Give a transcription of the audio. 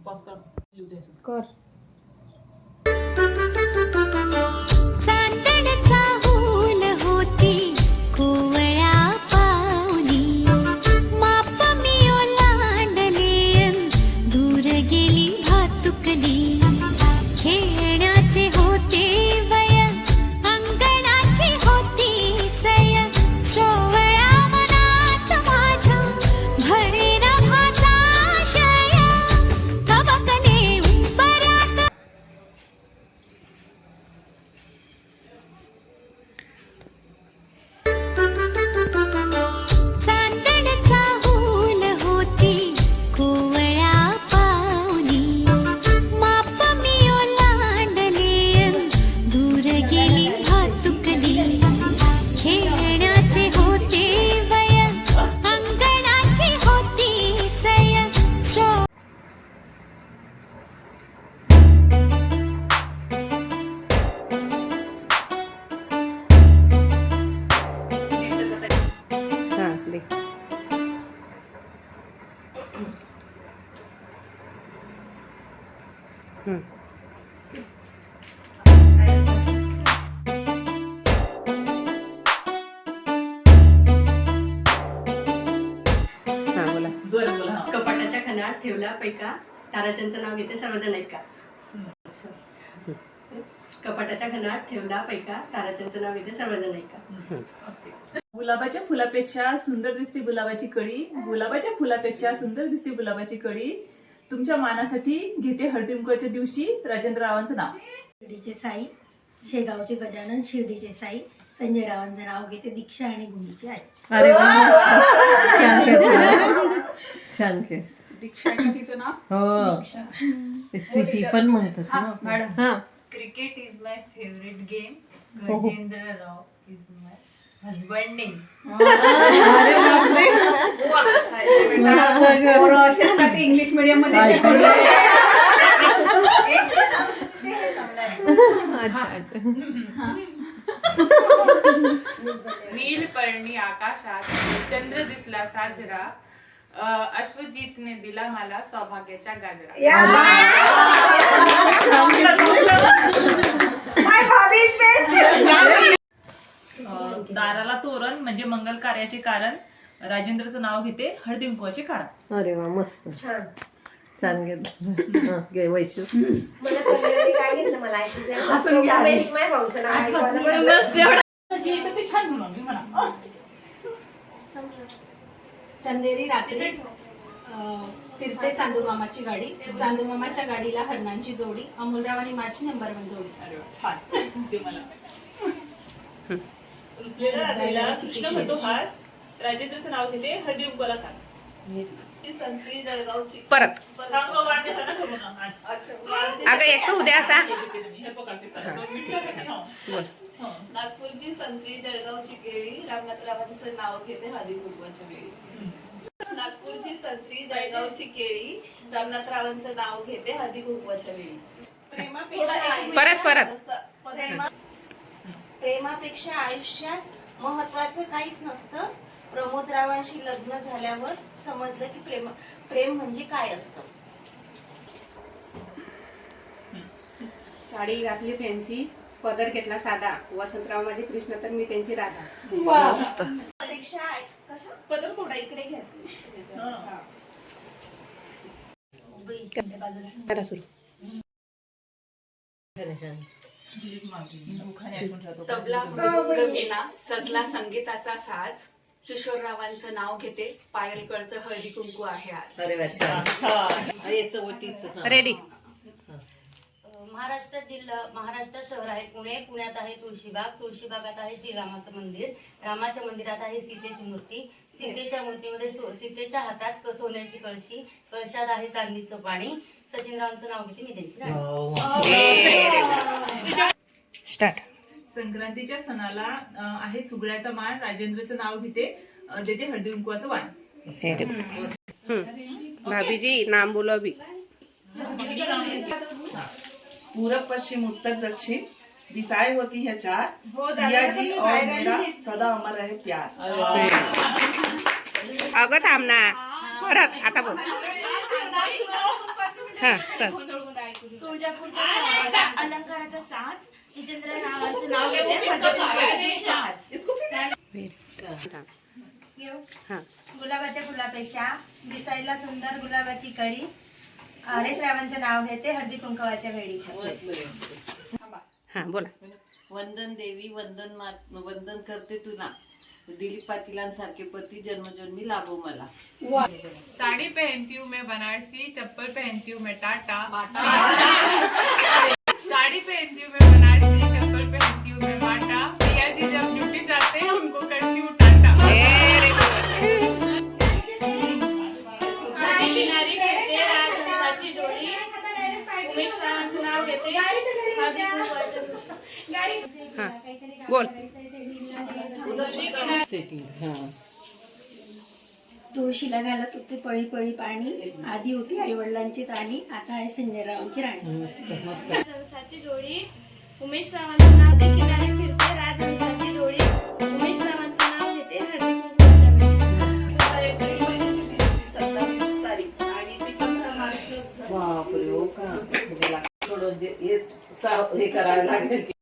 कर कपाटाच्या खणात ठेवला पैका ताराचंदचं नाव घेते सर्वजण ऐका. कपाटाच्या खणात ठेवला पैका ताराचंदचं नाव घेते सर्वजण ऐका. गुलाबाच्या फुलापेक्षा सुंदर दिसते गुलाबाची कळी, गुलाबाच्या फुलापेक्षा सुंदर दिसते गुलाबाची कळी. तुमच्या मानासाठी घेते हळदीकुंकवाच्या दिवशी राजेंद्र रावांचं नाव. शिर्डीचे साई, शेगावचे गजानन, शिर्डीचे साई, संजय रावांचं नाव घेते दीक्षा आणि भूमीची आई. अरे वा छान के दीक्षा तिचं नाव हो सिटी पण म्हणतात ना मॅडम. हा cricket is my favourite game. हो. गजेंद्र राव इज माय हजबंड नेम. पोरं असे असतात इंग्लिश मीडियम मध्ये शिकवले. नीलपर्णी आकाशात चंद्र दिसला साजरा, अश्वजितने दिला मला सौभाग्याच्या गाजरा. दाराला तोरण म्हणजे मंगल कार्याचे कारण, राजेंद्रचं नाव घेते हळदीकुंकवाचे कारण. अरे वा मस्त छान घेतलं घे वैशू. काय घेतलं मला ते छान म्हणून मी म्हणा. चंदेरी रात्री फिरते चांदूमामाची गाडी, चांदूमामाच्या गाडीला हरणांची जोडी, अमोलराव आणि माझी नंबर 1 जोडी. अरे वा, छान ते मला. रुसलेल्या रात्रीला कृष्ण म्हणतो हास, राजेंद्रचं नाव घेते हळदीकुंकवाला खास. संत्री जळगावची परत थांब, वाढण्याचा ना करू ना. अगं एक उद्या असा हे पकडते चालेल. 2 मिनिटं थांब. नागपूरची संत्री जळगावची केळी, रामनाथरावांचं नाव घेते हळदीकुंकवाच्या वेळी. नागपूरची संत्री जळगावची केळी, रामनाथरावांचं नाव घेते हळदीकुंकवाच्या वेळी. परत प्रेमापेक्षा आयुष्यात महत्वाचं काहीच नसतं. प्रमोदरावांशी लग्न झाल्यावर समजलं की प्रेम म्हणजे काय असतं. साडी घातली फॅन्सी, पदर घेतला साधा, वसंतराव माझे कृष्ण तर मी त्यांची राधा. पेक्षा कसं पदर थोडा इकडे घ्या. करा सुरू. तबला मृदुंग वीणा, सजला संगीताचा साज, किशोररावांचं नाव घेते, पायलकडचं हळदी कुंकू आहे आज. अरे वा छान. रेडी. महाराष्ट्र जिल्हा, महाराष्ट्र शहर आहे पुणे, पुण्यात आहे तुळशीबाग, तुळशीबागात आहे श्रीरामाचं मंदिर, रामाच्या मंदिरात आहे सीतेची मूर्ती, सीतेच्या मूर्तीमध्ये सीतेच्या हातात सोन्याची कळशी, कळशात आहे चांदीचं पाणी, सचिनरावांचं नाव घेते मी त्यांची राणी. स्टार्ट. संक्रांतीच्या सणाला आहे सुगड्याचा मान, राजेंद्रचं नाव घेते देते हळदीकुंकवाचं वाण. भाभीजी नाम बोलो अभी. पूरब पश्चिम उत्तर दक्षिण दिशाएं होती है 4, पिया जी और मेरा सदा अमर है प्यार. अगं थांब ना परत आता बोल. हा चल. तुळजापूरच्या अलंकाराचा साज जितेंद्र रावांचं नाव घेते हा गुलाबाच्या फुलापेक्षा दिसायला सुंदर गुलाबाची कळी हरेश रावांचं नाव घेते हळदी कुंकवाच्या वेळी. हा बोला. वंदन देवी वंदन करते तुला, दिलीप पाटीलांसारखे पती जन्मजन्मी लाभो मला. साड़ी पहनती हूँ मैं बनारसी, चप्पल पहनती हूँ मैं टाटा। साड़ी पहनती हूँ मैं बनारसी, चप्पल पहनती हूँ मैं बाटा। भैया जी जब ड्यूटी जाते हैं उनको करती हूँ टाटा। किनारी फिरते राजहंसाची जोडी, उमेश रावांचं नाव घेते हळदी कुंकवाच्या दिवशी. हा बोल. तुळशीला घालत होते पळी पळी पाणी, आधी होती आई वडिलांची ताणी, आता आहे संजय रावांची राणी. राजहंसाची जोडी, उमेश रावांचं नाव घेते किनारी फिरते राजहंसाची जोडी, उमेश रावांचं नाव घेते हळदी कुंकवाच्या वेळी. एप्रिल महिन्याची दिवशी 27 तारीख आणि ती 15 मार्च. बापरे हो का, थोडं हे करावं लागेल.